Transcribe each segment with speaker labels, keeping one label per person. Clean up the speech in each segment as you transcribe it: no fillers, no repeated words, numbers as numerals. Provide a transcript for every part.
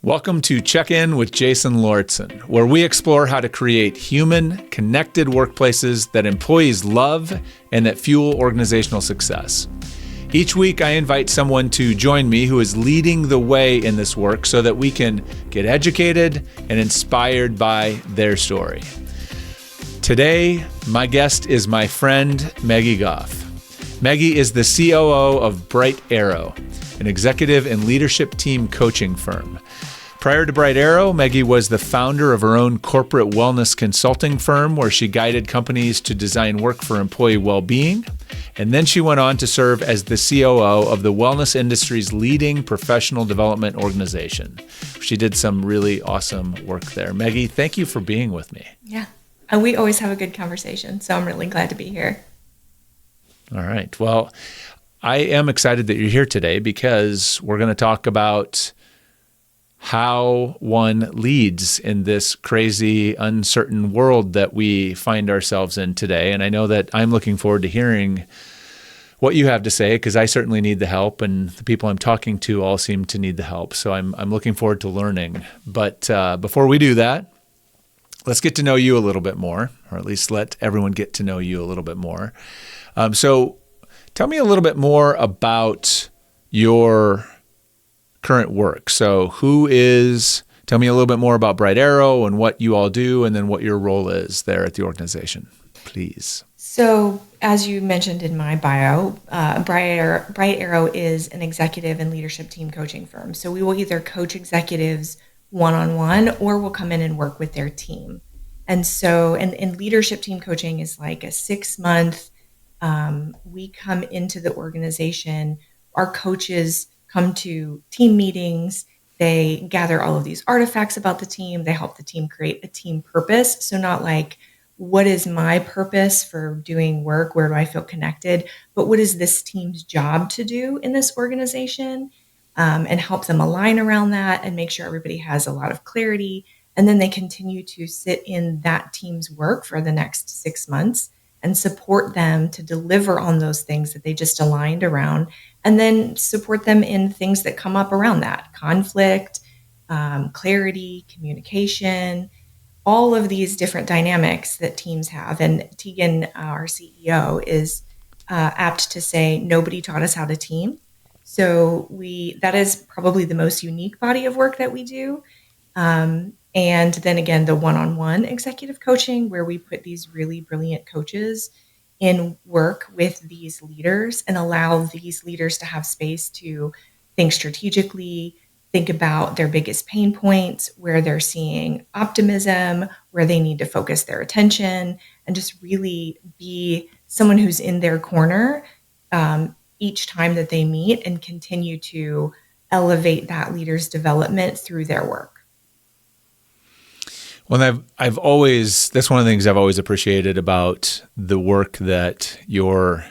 Speaker 1: Welcome to Check In with Jason Lauritsen, where we explore how to create human, connected workplaces that employees love and that fuel organizational success. Each week, I invite someone to join me who is leading the way in this work so that we can get educated and inspired by their story. Today, my guest is my friend, Maggie Gough. Maggie is the COO of Bright Arrow, an executive and leadership team coaching firm. Prior to Bright Arrow, Maggie was the founder of her own corporate wellness consulting firm where she guided companies to design work for employee well-being. And then she went on to serve as the COO of the wellness industry's leading professional development organization. She did some really awesome work there. Maggie, thank you for being with me.
Speaker 2: Yeah, and we always have a good conversation, so I'm really glad to be here.
Speaker 1: All right. Well, I am excited that you're here today because we're going to talk about how one leads in this crazy, uncertain world that we find ourselves in today. And I know that I'm looking forward to hearing what you have to say because I certainly need the help, and the people I'm talking to all seem to need the help. So I'm looking forward to learning. But before we do that, let's get to know you a little bit more, or at least let everyone get to know you a little bit more. So tell me a little bit more about your current work. So tell me a little bit more about Bright Arrow and what you all do, and then what your role is there at the organization, please.
Speaker 2: So as you mentioned in my bio, Bright Arrow is an executive and leadership team coaching firm. So we will either coach executives one-on-one or we'll come in and work with their team. And so, and leadership team coaching is like a 6-month, we come into the organization, our coaches come to team meetings, they gather all of these artifacts about the team, they help the team create a team purpose. So not like, what is my purpose for doing work? Where do I feel connected? But what is this team's job to do in this organization? And help them align around that and make sure everybody has a lot of clarity. And then they continue to sit in that team's work for the next 6 months and support them to deliver on those things that they just aligned around, and then support them in things that come up around that: conflict, clarity, communication, all of these different dynamics that teams have. And Tegan, our CEO, is apt to say, nobody taught us how to team. So that is probably the most unique body of work that we do. And then again, the one-on-one executive coaching, where we put these really brilliant coaches in work with these leaders and allow these leaders to have space to think strategically, think about their biggest pain points, where they're seeing optimism, where they need to focus their attention, and just really be someone who's in their corner each time that they meet, and continue to elevate that leader's development through their work.
Speaker 1: Well, that's one of the things I've always appreciated about the work that your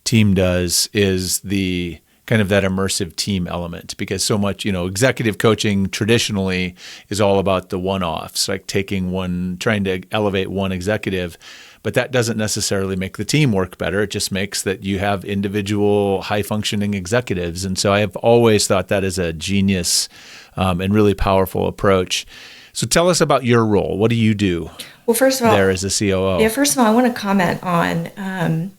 Speaker 1: team does is the kind of that immersive team element, because so much, executive coaching traditionally is all about the one-offs, like trying to elevate one executive, but that doesn't necessarily make the team work better. It just makes that you have individual high-functioning executives. And so I have always thought that is a genius and really powerful approach. So tell us about your role. What do you do?
Speaker 2: Well, first of all,
Speaker 1: there as a COO?
Speaker 2: Yeah, first of all, I want to comment on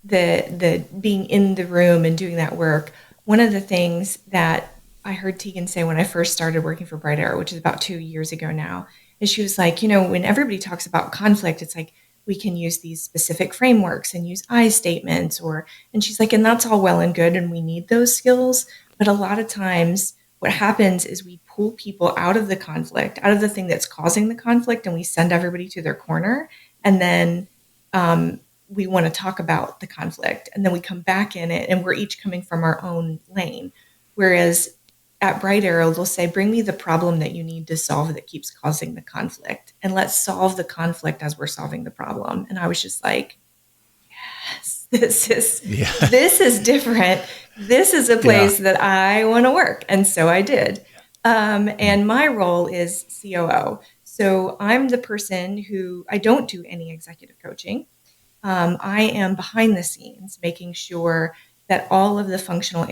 Speaker 2: the being in the room and doing that work. One of the things that I heard Tegan say when I first started working for Bright Arrow, which is about 2 years ago now, is she was like, when everybody talks about conflict, it's like, we can use these specific frameworks and use I statements, and she's like, and that's all well and good, and we need those skills. But a lot of times what happens is we pull people out of the conflict, out of the thing that's causing the conflict, and we send everybody to their corner. And then we want to talk about the conflict, and then we come back in it, and we're each coming from our own lane. Whereas at Bright Arrow, they'll say, bring me the problem that you need to solve that keeps causing the conflict, and let's solve the conflict as we're solving the problem. And I was just like, yes, this is different. This is a place that I want to work. And so I did. And my role is COO. So I'm the person who, I don't do any executive coaching. I am behind the scenes, making sure that all of the functional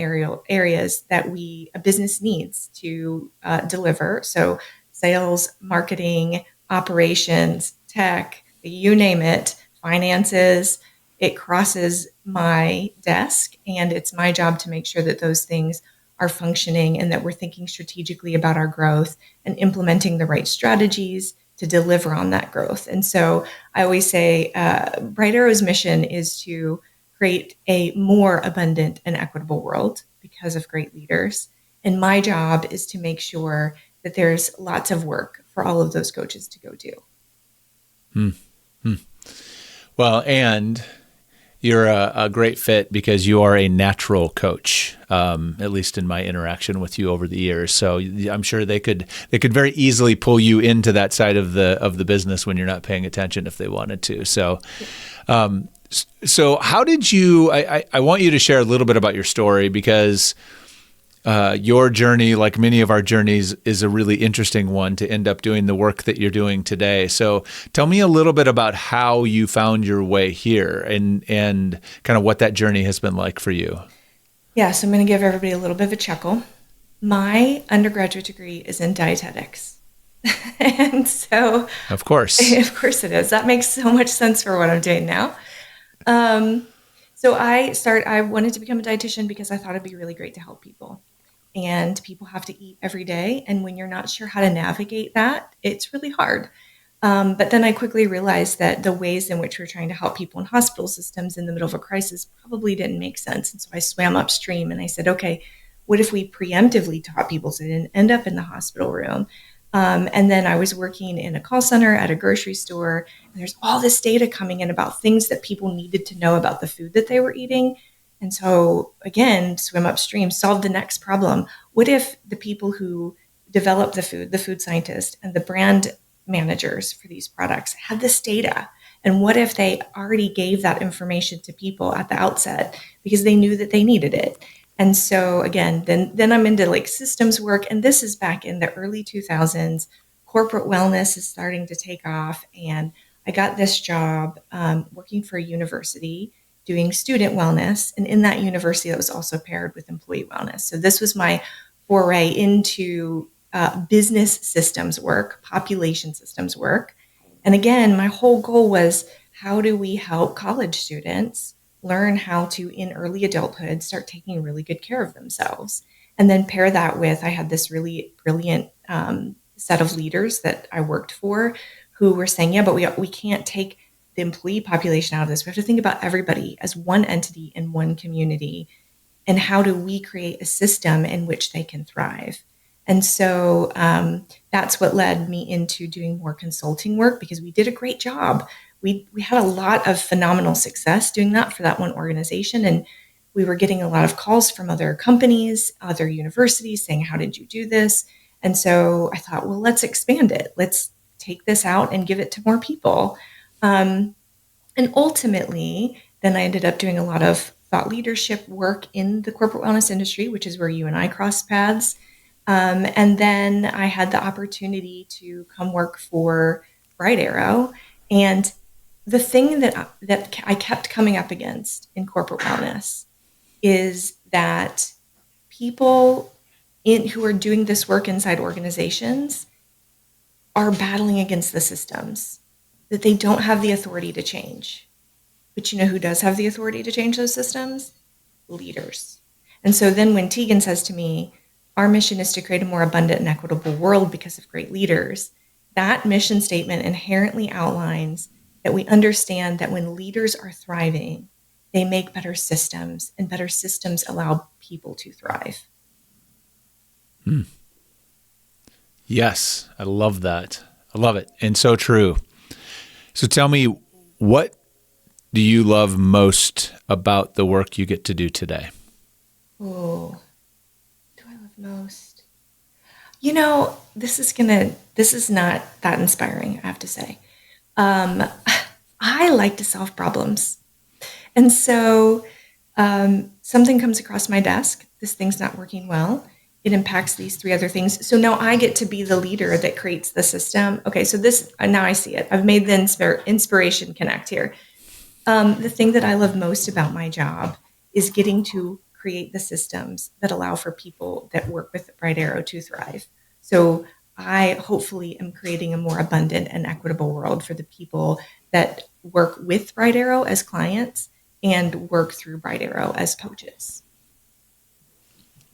Speaker 2: areas that a business needs to deliver, so sales, marketing, operations, tech, you name it, finances, it crosses my desk, and it's my job to make sure that those things are functioning and that we're thinking strategically about our growth and implementing the right strategies to deliver on that growth. And so I always say Bright Arrow's mission is to create a more abundant and equitable world because of great leaders. And my job is to make sure that there's lots of work for all of those coaches to go do.
Speaker 1: Well, and you're a great fit because you are a natural coach, at least in my interaction with you over the years. So I'm sure they could very easily pull you into that side of the business when you're not paying attention if they wanted to. So, so how did you? I want you to share a little bit about your story because your journey, like many of our journeys, is a really interesting one to end up doing the work that you're doing today. So tell me a little bit about how you found your way here and kind of what that journey has been like for you.
Speaker 2: Yeah, so I'm going to give everybody a little bit of a chuckle. My undergraduate degree is in dietetics. And so... Of course it is. That makes so much sense for what I'm doing now. So I wanted to become a dietitian because I thought it'd be really great to help people. And people have to eat every day. And when you're not sure how to navigate that, it's really hard. But then I quickly realized that the ways in which we're trying to help people in hospital systems in the middle of a crisis probably didn't make sense. And so I swam upstream and I said, okay, what if we preemptively taught people so they didn't end up in the hospital room? And then I was working in a call center at a grocery store, and there's all this data coming in about things that people needed to know about the food that they were eating. And so again, swim upstream, solve the next problem. What if the people who develop the food scientists and the brand managers for these products had this data? And what if they already gave that information to people at the outset because they knew that they needed it? And so again, then I'm into like systems work. And this is back in the early 2000s. Corporate wellness is starting to take off. And I got this job working for a university doing student wellness. And in that university, that was also paired with employee wellness. So this was my foray into business systems work, population systems work. And again, my whole goal was, how do we help college students learn how to, in early adulthood, start taking really good care of themselves? And then pair that with, I had this really brilliant set of leaders that I worked for who were saying, yeah, but we can't take the employee population out of this. We have to think about everybody as one entity in one community. And how do we create a system in which they can thrive? And so that's what led me into doing more consulting work, because we did a great job. We had a lot of phenomenal success doing that for that one organization. And we were getting a lot of calls from other companies, other universities saying, how did you do this? And so I thought, well, let's expand it. Let's take this out and give it to more people. And ultimately, then I ended up doing a lot of thought leadership work in the corporate wellness industry, which is where you and I crossed paths. And then I had the opportunity to come work for Bright Arrow. And the thing that I kept coming up against in corporate wellness is that people who are doing this work inside organizations are battling against the systems that they don't have the authority to change. But you know who does have the authority to change those systems? Leaders. And so then when Tegan says to me, our mission is to create a more abundant and equitable world because of great leaders, that mission statement inherently outlines that we understand that when leaders are thriving, they make better systems, and better systems allow people to thrive.
Speaker 1: Yes, I love that. I love it. And so true. So tell me, what do you love most about the work you get to do today?
Speaker 2: Oh, do I love most? You know, this is not that inspiring, I have to say. I like to solve problems. And so something comes across my desk, this thing's not working well. It impacts these three other things. So now I get to be the leader that creates the system. Okay, so this, now I see it. I've made the inspiration connect here. The thing that I love most about my job is getting to create the systems that allow for people that work with Bright Arrow to thrive. So I hopefully am creating a more abundant and equitable world for the people that work with Bright Arrow as clients and work through Bright Arrow as coaches.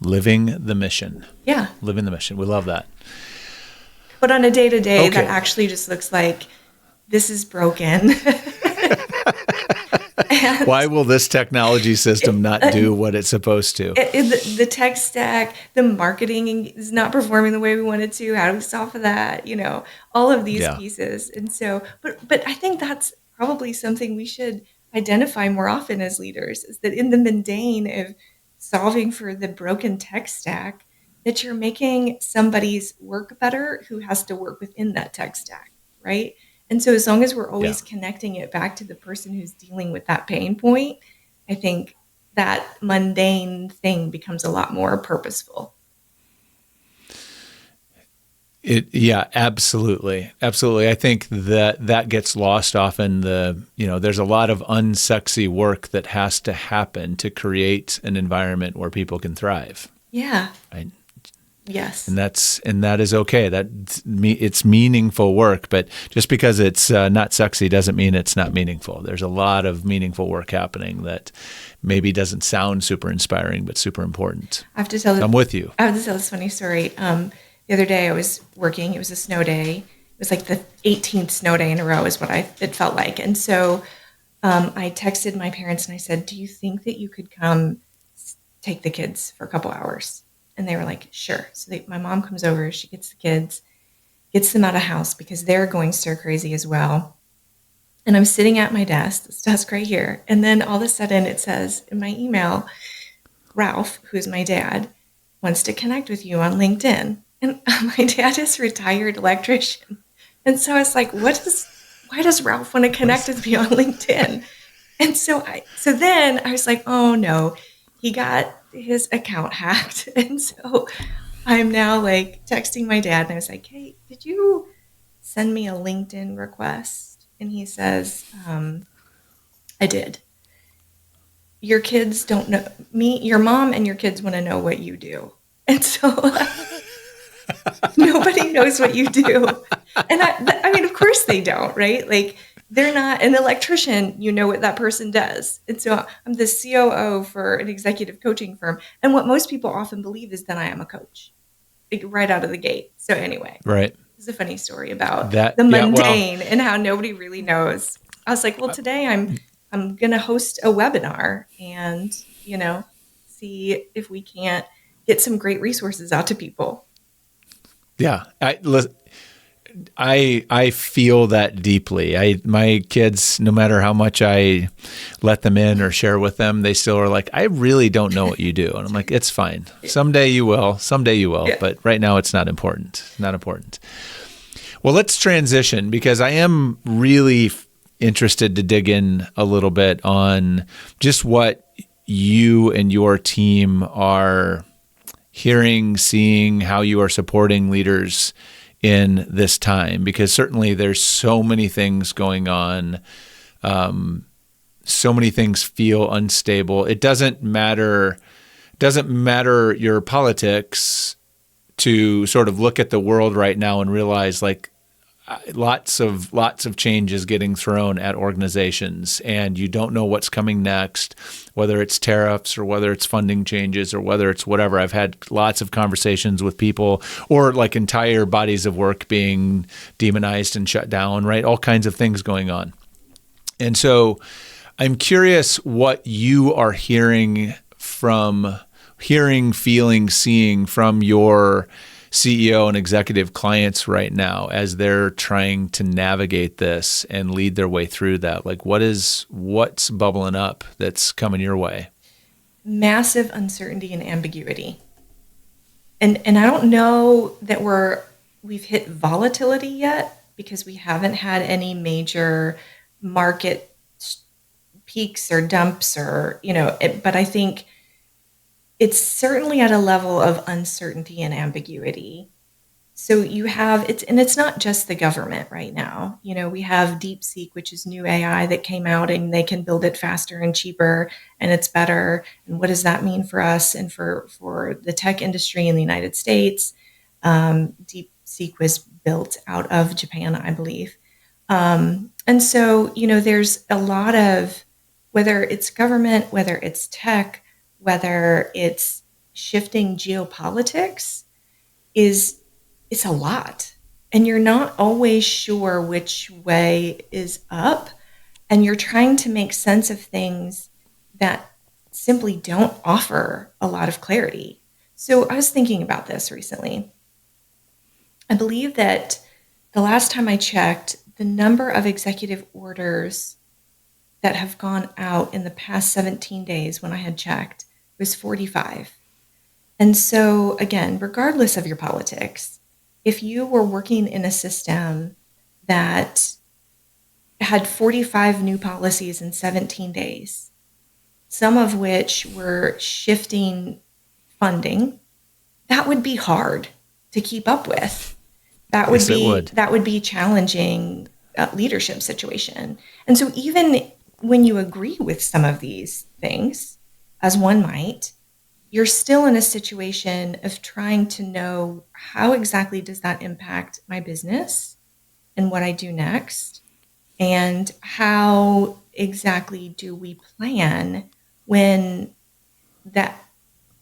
Speaker 1: Living the mission.
Speaker 2: Yeah.
Speaker 1: Living the mission. We love that.
Speaker 2: But on a day-to-day, that actually just looks like this is broken.
Speaker 1: Why will this technology system not do what it's supposed to?
Speaker 2: The tech stack, the marketing is not performing the way we want it to. How do we solve for that? All of these pieces. And so, but I think that's probably something we should identify more often as leaders, is that in the mundane of solving for the broken tech stack, that you're making somebody's work better who has to work within that tech stack, right? And so as long as we're always connecting it back to the person who's dealing with that pain point, I think that mundane thing becomes a lot more purposeful.
Speaker 1: Absolutely. Absolutely. I think that gets lost often. There's a lot of unsexy work that has to happen to create an environment where people can thrive.
Speaker 2: Yeah.
Speaker 1: Right.
Speaker 2: Yes.
Speaker 1: And that is okay. It's meaningful work, but just because it's not sexy doesn't mean it's not meaningful. There's a lot of meaningful work happening that maybe doesn't sound super inspiring, but super important. I'm with you.
Speaker 2: I have to tell this funny story. The other day I was working. It was a snow day. It was like the 18th snow day in a row is what it felt like. And so I texted my parents and I said, "Do you think that you could come take the kids for a couple hours?" And they were like, "Sure." So my mom comes over, she gets the kids, gets them out of house because they're going stir crazy as well. And I'm sitting at my desk, this desk right here. And then all of a sudden it says in my email, "Ralph, who's my dad, wants to connect with you on LinkedIn." And my dad is a retired electrician. And so I was like, why does Ralph want to connect with me on LinkedIn? And so then I was like, oh no, he got his account hacked. And so I'm now like texting my dad and I was like, "Hey, did you send me a LinkedIn request?" And he says, "I did. Your kids don't know me. Your mom and your kids want to know what you do." And so nobody knows what you do. And I mean, of course they don't, right? Like, they're not an electrician. You know what that person does. And so I'm the COO for an executive coaching firm. And what most people often believe is that I am a coach, like, right out of the gate. So anyway,
Speaker 1: right.
Speaker 2: It's a funny story about the mundane and how nobody really knows. I was like, well, today I'm going to host a webinar and, see if we can't get some great resources out to people.
Speaker 1: Yeah. I feel that deeply. My kids, no matter how much I let them in or share with them, they still are like, "I really don't know what you do." And I'm like, "It's fine. Someday you will. Yeah. But right now it's not important. Not important." Well, let's transition because I am really interested to dig in a little bit on just what you and your team are hearing, seeing, how you are supporting leaders in this time, because certainly there's so many things going on. So many things feel unstable. It doesn't matter your politics to sort of look at the world right now and realize like lots of changes getting thrown at organizations, and you don't know what's coming next, whether it's tariffs or whether it's funding changes or whether it's whatever. I've had lots of conversations with people, or like entire bodies of work being demonized and shut down, right? All kinds of things going on. And so I'm curious what you are hearing, feeling, seeing from your CEO and executive clients right now as they're trying to navigate this and lead their way through that. Like, what's bubbling up that's coming your way?
Speaker 2: Massive uncertainty and ambiguity. And I don't know that we've hit volatility yet, because we haven't had any major market peaks or dumps or, but I think it's certainly at a level of uncertainty and ambiguity. So you have it's not just the government right now. We have DeepSeek, which is new AI that came out, and they can build it faster and cheaper, and it's better. And what does that mean for us and for the tech industry in the United States? DeepSeek was built out of Japan, I believe. And so, there's a lot of, whether it's government, whether it's tech, whether it's shifting geopolitics, it's a lot. And you're not always sure which way is up. And you're trying to make sense of things that simply don't offer a lot of clarity. So I was thinking about this recently. I believe that the last time I checked, the number of executive orders that have gone out in the past 17 days when I had checked was 45. And so, again, regardless of your politics, if you were working in a system that had 45 new policies in 17 days, some of which were shifting funding, that would be hard to keep up with. That would be challenging leadership situation. And so even when you agree with some of these things, as one might, you're still in a situation of trying to know how exactly does that impact my business and what I do next, and how exactly do we plan when that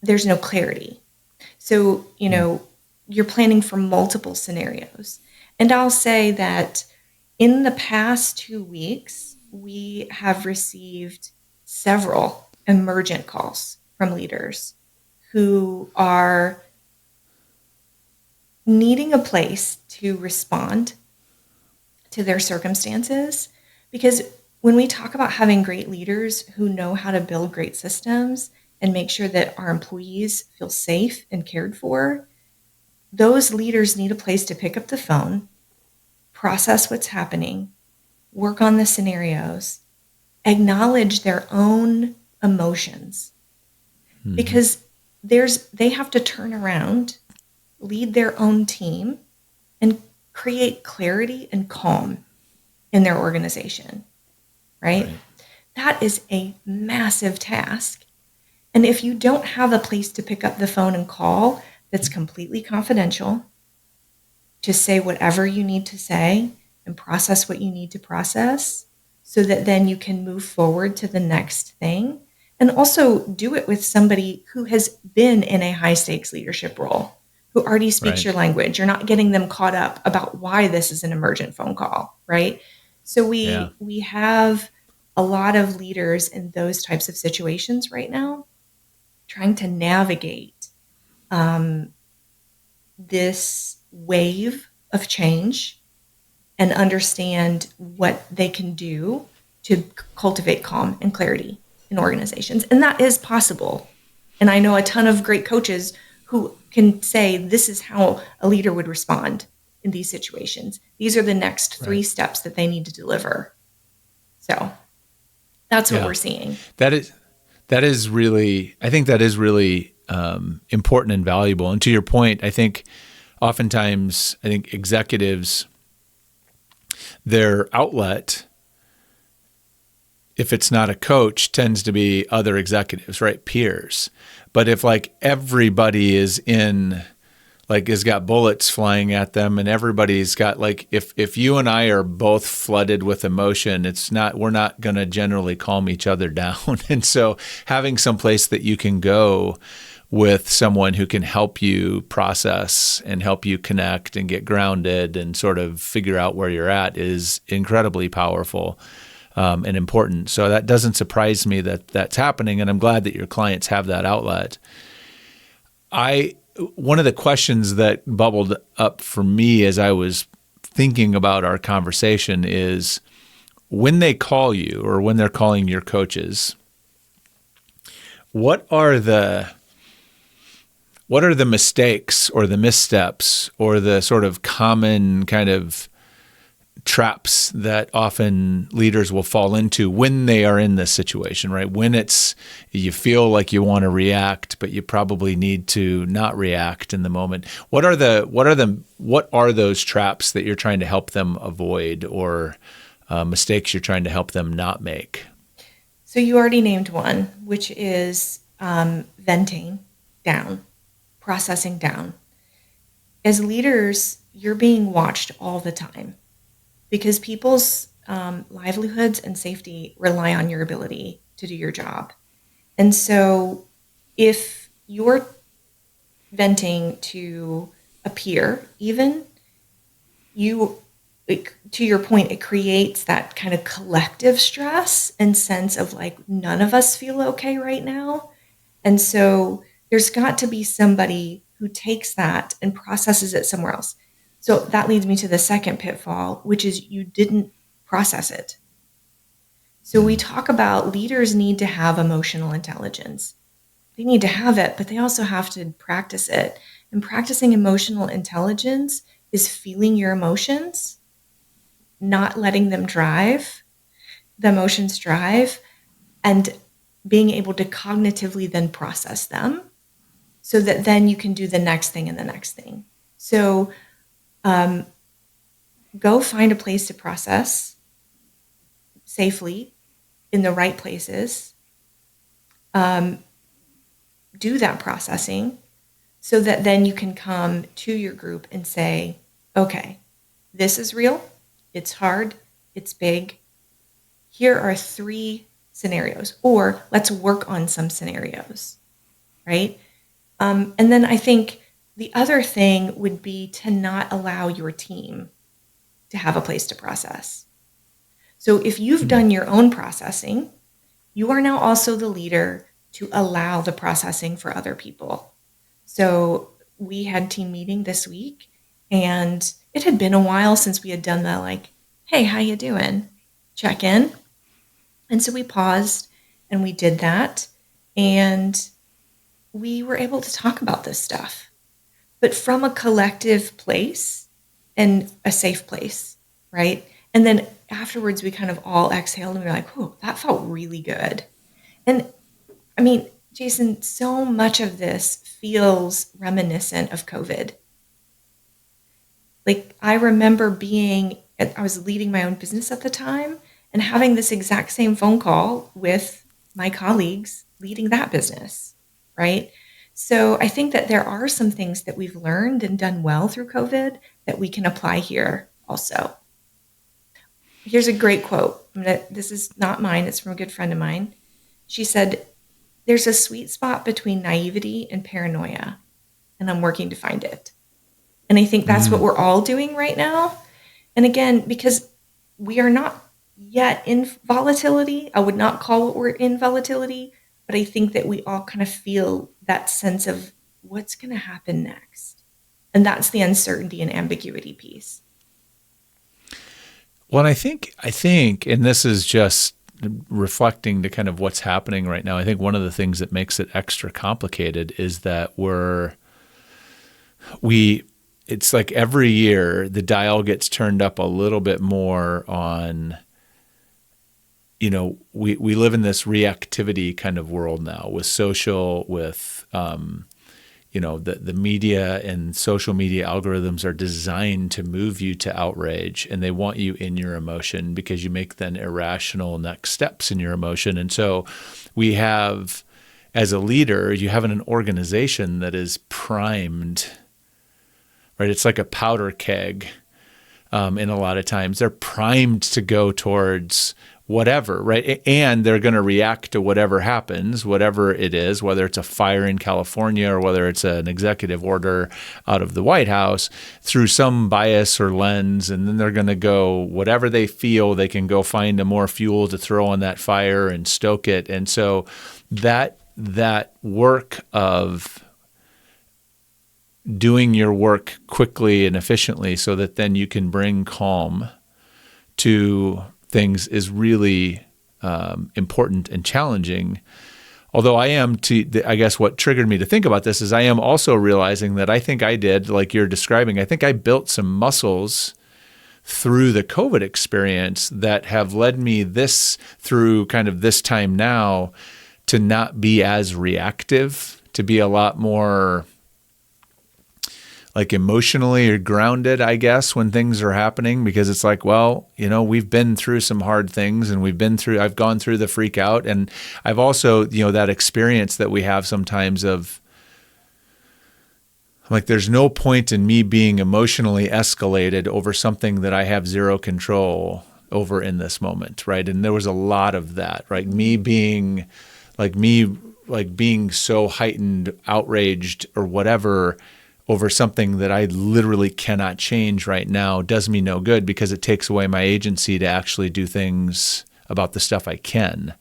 Speaker 2: there's no clarity. So, you're planning for multiple scenarios. And I'll say that in the past 2 weeks, we have received several emergent calls from leaders who are needing a place to respond to their circumstances. Because when we talk about having great leaders who know how to build great systems and make sure that our employees feel safe and cared for, those leaders need a place to pick up the phone, process what's happening, work on the scenarios, acknowledge their own emotions. Mm-hmm. Because they have to turn around, lead their own team, and create clarity and calm in their organization, right? That is a massive task. And if you don't have a place to pick up the phone and call that's completely confidential, to say whatever you need to say and process what you need to process so that then you can move forward to the next thing, and also do it with somebody who has been in a high stakes leadership role, who already speaks your language. You're not getting them caught up about why this is an emergent phone call, right? So we have a lot of leaders in those types of situations right now trying to navigate this wave of change and understand what they can do to cultivate calm and clarity in organizations. And that is possible. And I know a ton of great coaches who can say, this is how a leader would respond in these situations. These are the next 3 steps that they need to deliver. So that's what we're seeing.
Speaker 1: I think that is really important and valuable. And to your point, I think oftentimes, executives, their outlet, if it's not a coach, tends to be other executives, right? Peers. But if everybody is has got bullets flying at them, and everybody's got if you and I are both flooded with emotion, we're not going to generally calm each other down. And so having some place that you can go with someone who can help you process and help you connect and get grounded and sort of figure out where you're at is incredibly powerful and important. So that doesn't surprise me that that's happening, and I'm glad that your clients have that outlet. One of the questions that bubbled up for me as I was thinking about our conversation is, when they call you or when they're calling your coaches, what are the mistakes or the missteps or the sort of common kind of traps that often leaders will fall into when they are in this situation, right? When you feel like you want to react, but you probably need to not react in the moment. What are those traps that you're trying to help them avoid, or mistakes you're trying to help them not make?
Speaker 2: So you already named one, which is venting down, processing down. As leaders, you're being watched all the time because people's livelihoods and safety rely on your ability to do your job. And so if you're venting to a peer, even, to your point, it creates that kind of collective stress and sense of like, none of us feel okay right now. And so there's got to be somebody who takes that and processes it somewhere else. So that leads me to the second pitfall, which is you didn't process it. So we talk about leaders need to have emotional intelligence. They need to have it, but they also have to practice it. And practicing emotional intelligence is feeling your emotions, not letting them drive, the emotions drive, and being able to cognitively then process them so that then you can do the next thing and the next thing. So go find a place to process safely in the right places. Do that processing so that then you can come to your group and say, okay, this is real. It's hard. It's big. Here are 3 scenarios, or let's work on some scenarios, right? And then I think the other thing would be to not allow your team to have a place to process. So if you've done your own processing, you are now also the leader to allow the processing for other people. So we had team meeting this week, and it had been a while since we had done the like, hey, how you doing? Check in. And so we paused and we did that, and we were able to talk about this stuff, but from a collective place and a safe place, right? And then afterwards, we kind of all exhaled and we were like, whoa, that felt really good. And I mean, Jason, so much of this feels reminiscent of COVID. Like I remember I was leading my own business at the time and having this exact same phone call with my colleagues leading that business, right? So I think that there are some things that we've learned and done well through COVID that we can apply here also. Here's a great quote. This is not mine. It's from a good friend of mine. She said, there's a sweet spot between naivety and paranoia, and I'm working to find it. And I think that's what we're all doing right now. And again, because we are not yet in volatility, I would not call what we're in volatility, but I think that we all kind of feel that sense of what's going to happen next. And that's the uncertainty and ambiguity piece.
Speaker 1: Well, I think, and this is just reflecting to kind of what's happening right now, I think one of the things that makes it extra complicated is that it's like every year the dial gets turned up a little bit more on, we live in this reactivity kind of world now with social, with, the media and social media algorithms are designed to move you to outrage, and they want you in your emotion because you make then irrational next steps in your emotion. And so we have, as a leader, you have an organization that is primed, right? It's like a powder keg. And a lot of times they're primed to go towards whatever, right? And they're going to react to whatever happens, whatever it is, whether it's a fire in California or whether it's an executive order out of the White House, through some bias or lens. And then they're going to go, whatever they feel, they can go find a more fuel to throw on that fire and stoke it. And so that work of doing your work quickly and efficiently so that then you can bring calm to things is really important and challenging. Although I guess what triggered me to think about this is I am also realizing that I think I did, like you're describing, I think I built some muscles through the COVID experience that have led me through kind of this time now to not be as reactive, to be a lot more like emotionally or grounded, I guess, when things are happening, because it's like, well, we've been through some hard things, and I've gone through the freak out. And I've also, that experience that we have sometimes of like, there's no point in me being emotionally escalated over something that I have zero control over in this moment. Right. And there was a lot of that, right? Me being so heightened, outraged or whatever over something that I literally cannot change right now does me no good, because it takes away my agency to actually do things about the stuff I can.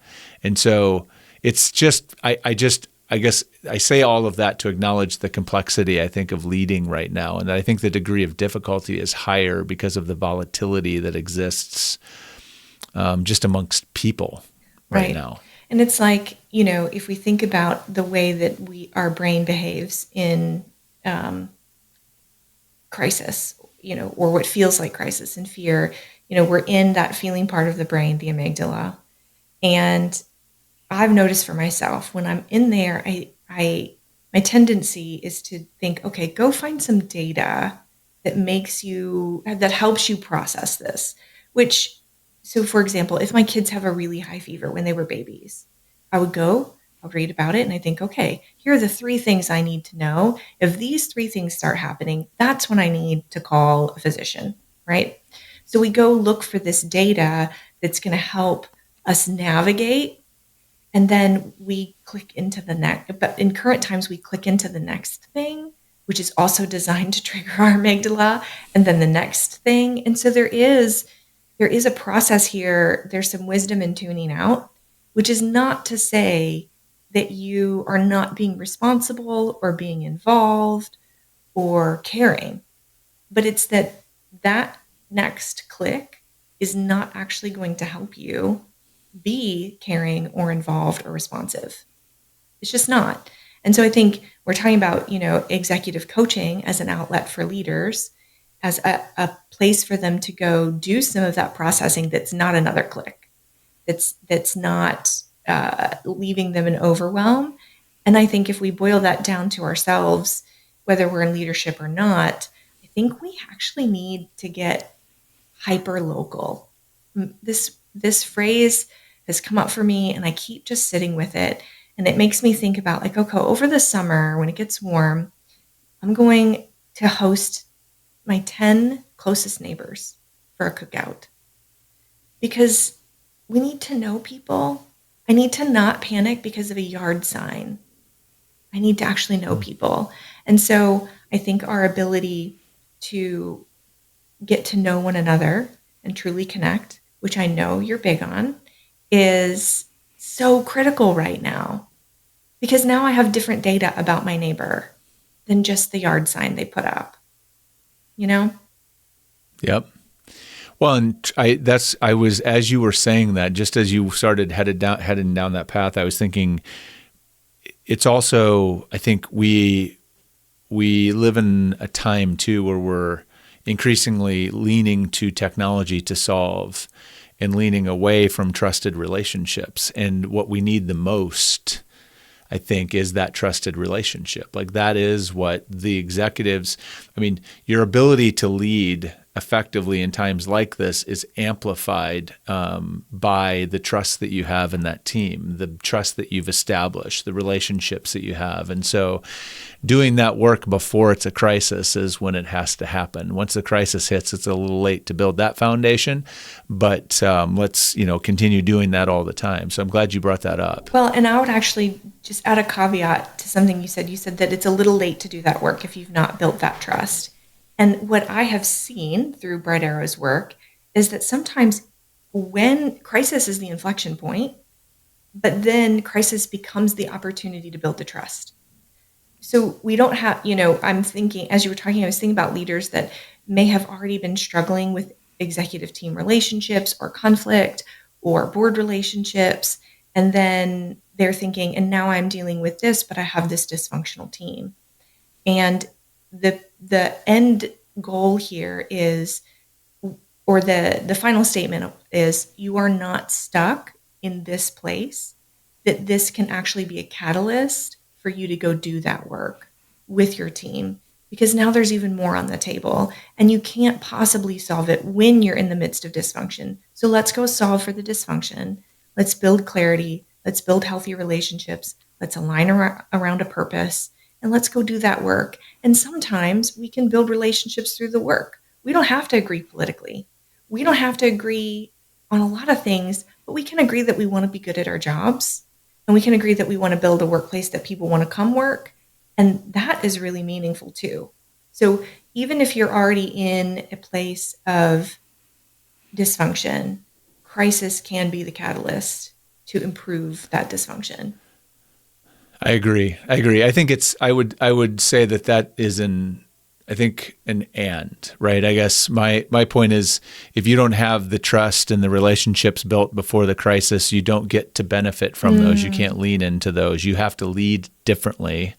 Speaker 1: And so it's just, I guess I say all of that to acknowledge the complexity, I think, of leading right now. And I think the degree of difficulty is higher because of the volatility that exists just amongst people right now.
Speaker 2: And it's like, if we think about the way that our brain behaves in crisis, or what feels like crisis and fear, we're in that feeling part of the brain, the amygdala. And I've noticed for myself, when I'm in there, my tendency is to think, okay, go find some data that helps you process this. So for example, if my kids have a really high fever when they were babies, I'll read about it, and I think, okay, here are the 3 things I need to know. If these 3 things start happening, that's when I need to call a physician, right? So we go look for this data that's going to help us navigate, and then we click into the next. But in current times, we click into the next thing, which is also designed to trigger our amygdala, and then the next thing. And so there is a process here. There's some wisdom in tuning out, which is not to say that you are not being responsible or being involved or caring, but it's that next click is not actually going to help you be caring or involved or responsive. It's just not. And so I think we're talking about, executive coaching as an outlet for leaders, as a place for them to go do some of that processing that's not another click, that's not leaving them in overwhelm. And I think if we boil that down to ourselves, whether we're in leadership or not, I think we actually need to get hyper local. This phrase has come up for me, and I keep just sitting with it. And it makes me think about, like, okay, over the summer when it gets warm, I'm going to host my 10 closest neighbors for a cookout, because we need to know people. I need to not panic because of a yard sign. I need to actually know people. And so I think our ability to get to know one another and truly connect, which I know you're big on, is so critical right now, because now I have different data about my neighbor than just the yard sign they put up,
Speaker 1: Yep. Well, and I was, as you were saying that, just as you started heading down that path, I was thinking it's also, I think we live in a time too where we're increasingly leaning to technology to solve, and leaning away from trusted relationships. And what we need the most, I think, is that trusted relationship. Like, that is what the executives, your ability to lead effectively in times like this is amplified by the trust that you have in that team, the trust that you've established, the relationships that you have. And so doing that work before it's a crisis is when it has to happen. Once the crisis hits, it's a little late to build that foundation, but let's continue doing that all the time. So I'm glad you brought that up.
Speaker 2: Well, and I would actually just add a caveat to something you said. You said that it's a little late to do that work if you've not built that trust. And what I have seen through Bright Arrow's work is that sometimes when crisis is the inflection point, but then crisis becomes the opportunity to build the trust. So we don't have, I'm thinking, as you were talking, I was thinking about leaders that may have already been struggling with executive team relationships or conflict or board relationships. And then they're thinking, and now I'm dealing with this, but I have this dysfunctional team. And the end goal here is or the final statement is, you are not stuck in this place, that this can actually be a catalyst for you to go do that work with your team, because now there's even more on the table and you can't possibly solve it when you're in the midst of dysfunction. So let's go solve for the dysfunction. Let's build clarity. Let's build healthy relationships. Let's align around a purpose, and let's go do that work. And sometimes we can build relationships through the work. We don't have to agree politically. We don't have to agree on a lot of things, but we can agree that we want to be good at our jobs, and we can agree that we want to build a workplace that people want to come work. And that is really meaningful too. So even if you're already in a place of dysfunction, crisis can be the catalyst to improve that dysfunction.
Speaker 1: I agree. I think I would say that is an and, right? I guess my point is, if you don't have the trust and the relationships built before the crisis, you don't get to benefit from those. You can't lean into those. You have to lead differently.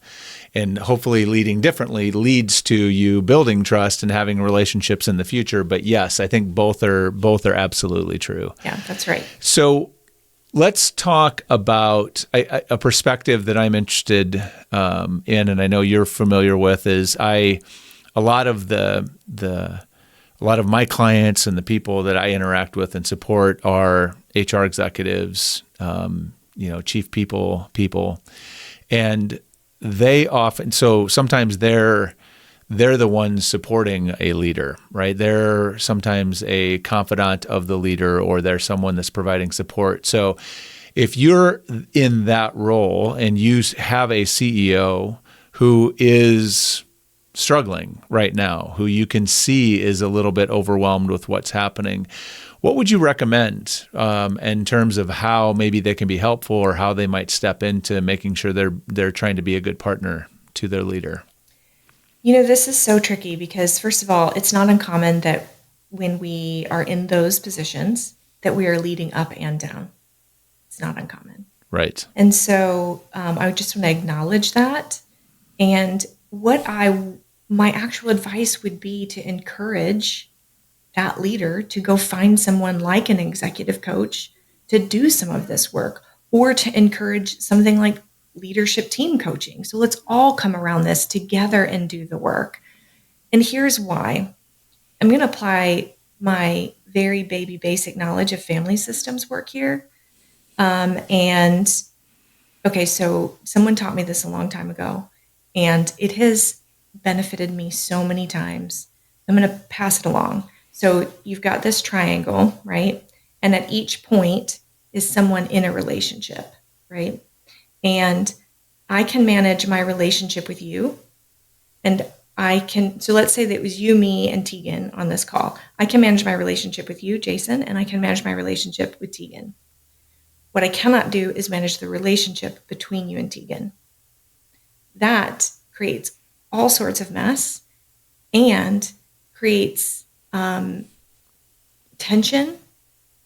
Speaker 1: And hopefully leading differently leads to you building trust and having relationships in the future. But yes, I think both are absolutely true.
Speaker 2: Yeah, that's right.
Speaker 1: So let's talk about a perspective that I'm interested in, and I know you're familiar with. Is a lot of my clients and the people that I interact with and support are HR executives, chief people, and they often, so sometimes they're the ones supporting a leader, right? They're sometimes a confidant of the leader, or they're someone that's providing support. So if you're in that role and you have a CEO who is struggling right now, who you can see is a little bit overwhelmed with what's happening, what would you recommend in terms of how maybe they can be helpful, or how they might step into making sure they're trying to be a good partner to their leader?
Speaker 2: This is so tricky because, first of all, it's not uncommon that when we are in those positions that we are leading up and down. It's not uncommon.
Speaker 1: Right.
Speaker 2: And so I just want to acknowledge that. And my actual advice would be to encourage that leader to go find someone like an executive coach to do some of this work, or to encourage something like leadership team coaching. So let's all come around this together and do the work. And here's why. I'm going to apply my very baby basic knowledge of family systems work here. So someone taught me this a long time ago, and it has benefited me so many times. I'm going to pass it along. So you've got this triangle, right? And at each point is someone in a relationship, right? And I can manage my relationship with you. And so let's say that it was you, me, and Tegan on this call. I can manage my relationship with you, Jason, and I can manage my relationship with Tegan. What I cannot do is manage the relationship between you and Tegan. That creates all sorts of mess and creates tension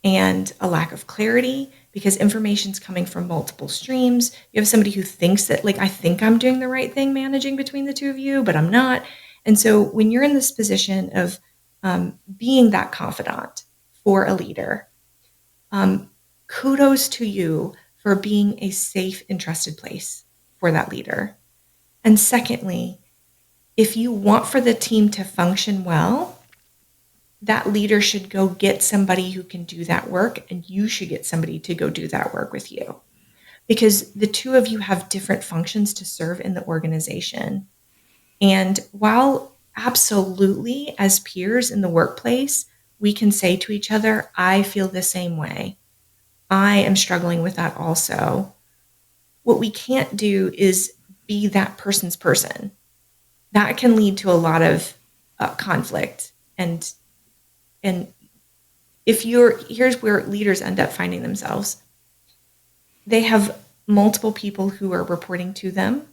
Speaker 2: and a lack of clarity, because information's coming from multiple streams. You have somebody who thinks that, like, I think I'm doing the right thing managing between the two of you, but I'm not. And so when you're in this position of being that confidant for a leader, kudos to you for being a safe and trusted place for that leader. And secondly, if you want for the team to function well, that leader should go get somebody who can do that work, and you should get somebody to go do that work with you, because the two of you have different functions to serve in the organization. And while absolutely as peers in the workplace, we can say to each other, I feel the same way. I am struggling with that also. What we can't do is be that person's person. That can lead to a lot of conflict. And here's where leaders end up finding themselves. They have multiple people who are reporting to them,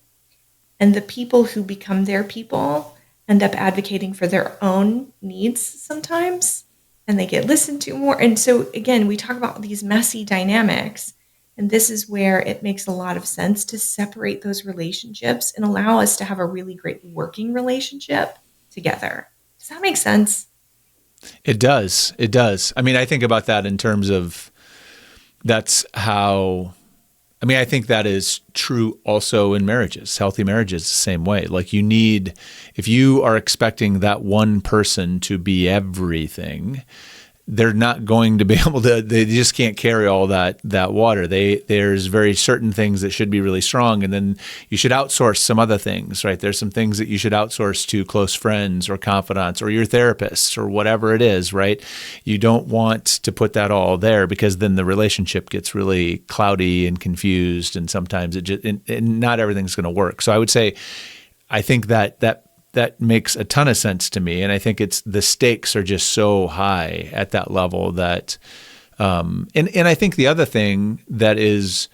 Speaker 2: and the people who become their people end up advocating for their own needs sometimes, and they get listened to more. And so again, we talk about these messy dynamics, and this is where it makes a lot of sense to separate those relationships and allow us to have a really great working relationship together. Does that make sense?
Speaker 1: It does. It does. I mean, I think about that in terms of that's how, I mean, I think that is true also in marriages, healthy marriages, the same way. Like you need, if you are expecting that one person to be everything, they're not going to be able to, they just can't carry all that water. There's very certain things that should be really strong. And then you should outsource some other things, right? There's some things that you should outsource to close friends or confidants or your therapist or whatever it is, right? You don't want to put that all there because then the relationship gets really cloudy and confused. And sometimes it just, and not everything's going to work. So I would say, I think that makes a ton of sense to me. And I think it's the stakes are just so high at that level that, and I think the other thing that is,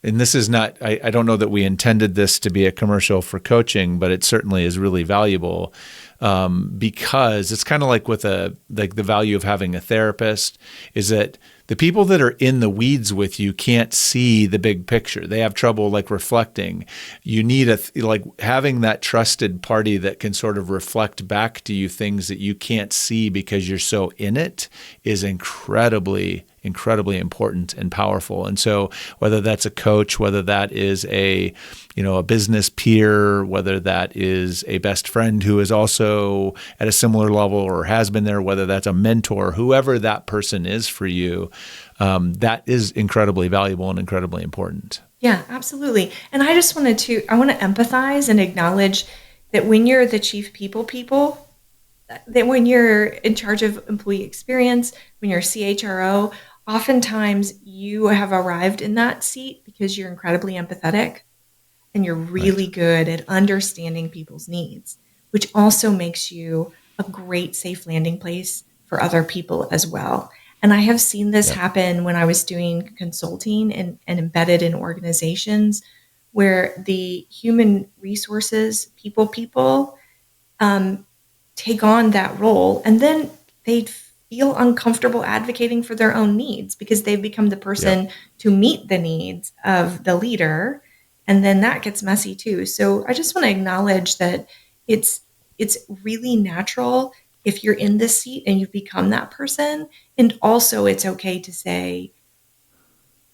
Speaker 1: and this is not, I don't know that we intended this to be a commercial for coaching, but it certainly is really valuable because it's kind of like with the value of having a therapist is that the people that are in the weeds with you can't see the big picture. They have trouble like reflecting. You need like having that trusted party that can sort of reflect back to you things that you can't see because you're so in it is incredibly important and powerful. And so whether that's a coach, whether that is a business peer, whether that is a best friend who is also at a similar level or has been there, whether that's a mentor, whoever that person is for you, that is incredibly valuable and incredibly important.
Speaker 2: Yeah, absolutely. And I just want to empathize and acknowledge that when you're the chief people, that when you're in charge of employee experience, when you're CHRO, oftentimes you have arrived in that seat because you're incredibly empathetic and you're really good at understanding people's needs, which also makes you a great safe landing place for other people as well. And I have seen this happen when I was doing consulting and embedded in organizations where the human resources people take on that role, and then they feel uncomfortable advocating for their own needs because they've become the person to meet the needs of the leader. And then that gets messy too. So I just want to acknowledge that it's really natural if you're in this seat and you've become that person. And also it's okay to say,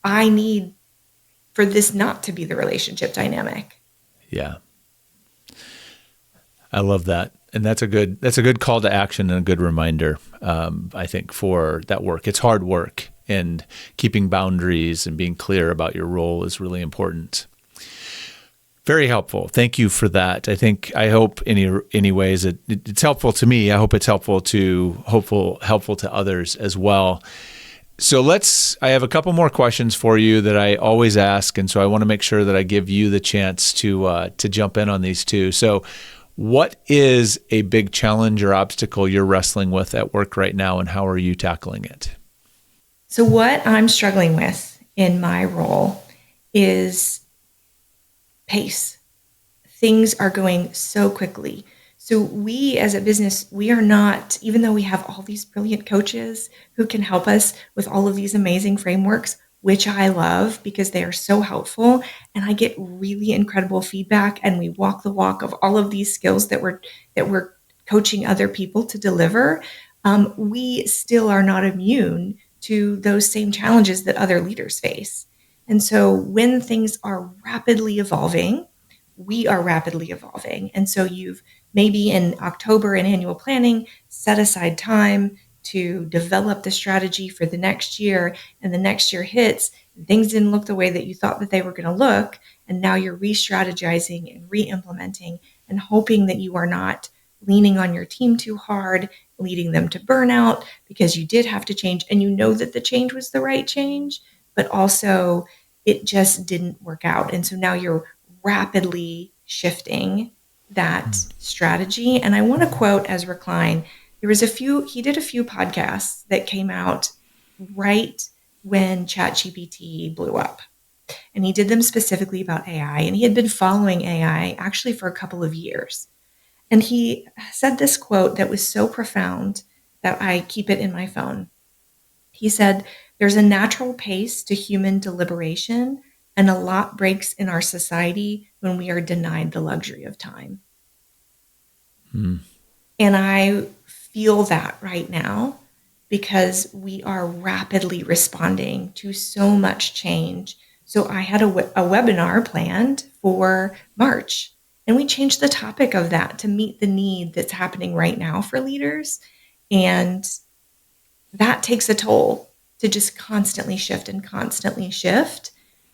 Speaker 2: I need for this not to be the relationship dynamic.
Speaker 1: Yeah. I love that. And that's a good call to action and a good reminder, I think, for that work. It's hard work, and keeping boundaries and being clear about your role is really important. Very helpful. Thank you for that. I hope any ways it's helpful to me. I hope it's helpful to others as well. So I have a couple more questions for you that I always ask. And so I want to make sure that I give you the chance to jump in on these two. So what is a big challenge or obstacle you're wrestling with at work right now, and how are you tackling it?
Speaker 2: So what I'm struggling with in my role is pace. Things are going so quickly. So we as a business, we are not, even though we have all these brilliant coaches who can help us with all of these amazing frameworks, which I love because they are so helpful. And I get really incredible feedback, and we walk the walk of all of these skills that we're coaching other people to deliver. We still are not immune to those same challenges that other leaders face. And so when things are rapidly evolving, we are rapidly evolving. And so you've maybe in October in annual planning, set aside time to develop the strategy for the next year, and the next year hits, and things didn't look the way that you thought that they were going to look. And now you're re-strategizing and re-implementing and hoping that you are not leaning on your team too hard, leading them to burnout because you did have to change. And you know that the change was the right change, but also it just didn't work out. And so now you're rapidly shifting that strategy. And I want to quote Ezra Klein. He did a few podcasts that came out right when ChatGPT blew up. And he did them specifically about AI. And he had been following AI actually for a couple of years. And he said this quote that was so profound that I keep it in my phone. He said, "There's a natural pace to human deliberation, and a lot breaks in our society when we are denied the luxury of time." And I feel that right now because we are rapidly responding to so much change. So I had a webinar planned for March, and we changed the topic of that to meet the need that's happening right now for leaders. And that takes a toll to just constantly shift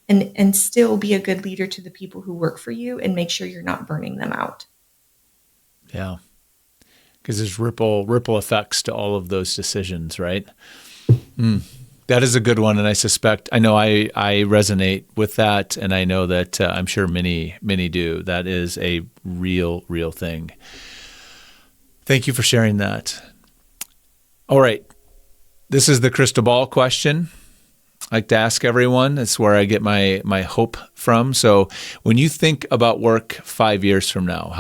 Speaker 2: and still be a good leader to the people who work for you and make sure you're not burning them out.
Speaker 1: Yeah. Because there's ripple effects to all of those decisions, right? That is a good one. And I know I resonate with that. And I know that I'm sure many do. That is a real thing. Thank you for sharing that. All right. This is the crystal ball question I like to ask everyone. It's where I get my hope from. So when you think about work 5 years from now,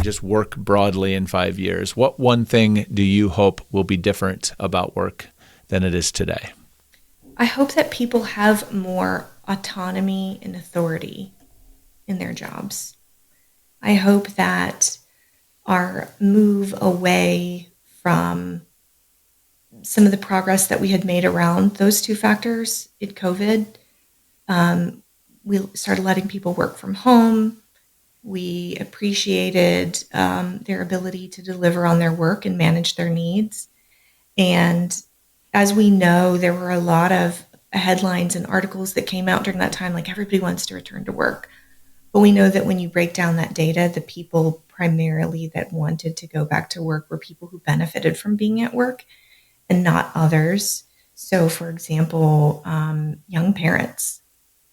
Speaker 1: just work broadly in 5 years, what one thing do you hope will be different about work than it is today?
Speaker 2: I hope that people have more autonomy and authority in their jobs. I hope that our move away from some of the progress that we had made around those two factors in COVID, we started letting people work from home. We appreciated their ability to deliver on their work and manage their needs. And as we know, there were a lot of headlines and articles that came out during that time, like everybody wants to return to work. But we know that when you break down that data, the people primarily that wanted to go back to work were people who benefited from being at work and not others. So, for example, young parents,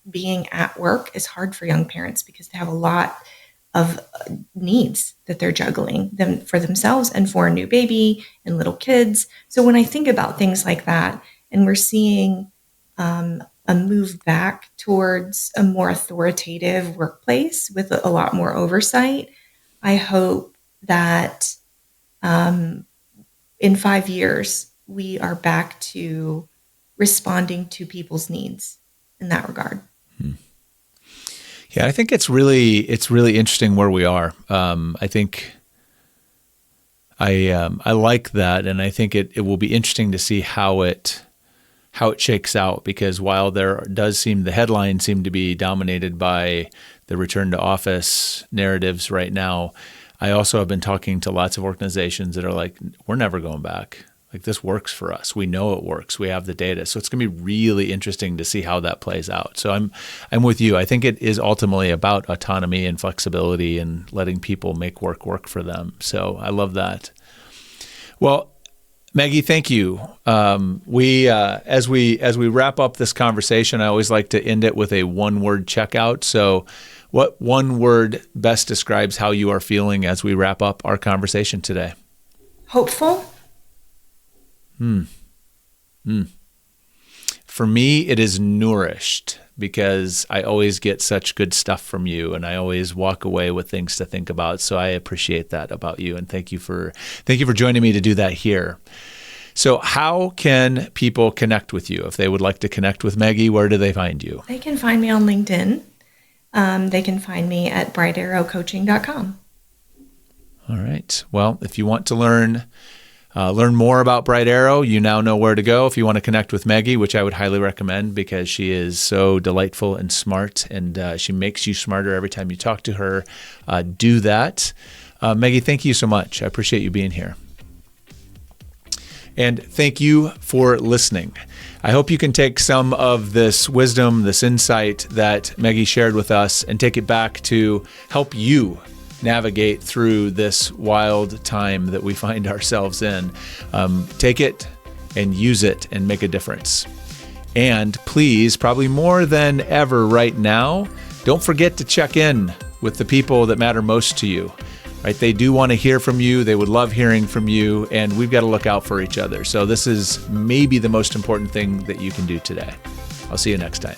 Speaker 2: being at work is hard for young parents because they have a lot of needs that they're juggling them for themselves and for a new baby and little kids. So when I think about things like that, and we're seeing a move back towards a more authoritative workplace with a lot more oversight, I hope that in 5 years, we are back to responding to people's needs in that regard.
Speaker 1: Yeah, I think it's really interesting where we are. I think I like that, and I think it will be interesting to see how it shakes out. Because while the headlines seem to be dominated by the return to office narratives right now, I also have been talking to lots of organizations that are like, we're never going back. Like, this works for us. We know it works. We have the data. So it's going to be really interesting to see how that plays out. So I'm with you. I think it is ultimately about autonomy and flexibility and letting people make work for them. So I love that. Well, Maggie, thank you. As we wrap up this conversation, I always like to end it with a one-word checkout. So what one word best describes how you are feeling as we wrap up our conversation today?
Speaker 2: Hopeful.
Speaker 1: For me, it is nourished, because I always get such good stuff from you, and I always walk away with things to think about. So I appreciate that about you, and thank you for joining me to do that here. So how can people connect with you? If they would like to connect with Maggie, where do they find you?
Speaker 2: They can find me on LinkedIn. They can find me at brightarrowcoaching.com.
Speaker 1: All right. Well, if you want to learn more about Bright Arrow, you now know where to go. If you want to connect with Maggie, which I would highly recommend, because she is so delightful and smart, and she makes you smarter every time you talk to her, do that. Maggie, thank you so much. I appreciate you being here. And thank you for listening. I hope you can take some of this wisdom, this insight that Maggie shared with us, and take it back to help you navigate through this wild time that we find ourselves in. Take it and use it and make a difference. And please, probably more than ever right now, don't forget to check in with the people that matter most to you. Right? They do want to hear from you. They would love hearing from you, and we've got to look out for each other. So this is maybe the most important thing that you can do today. I'll see you next time.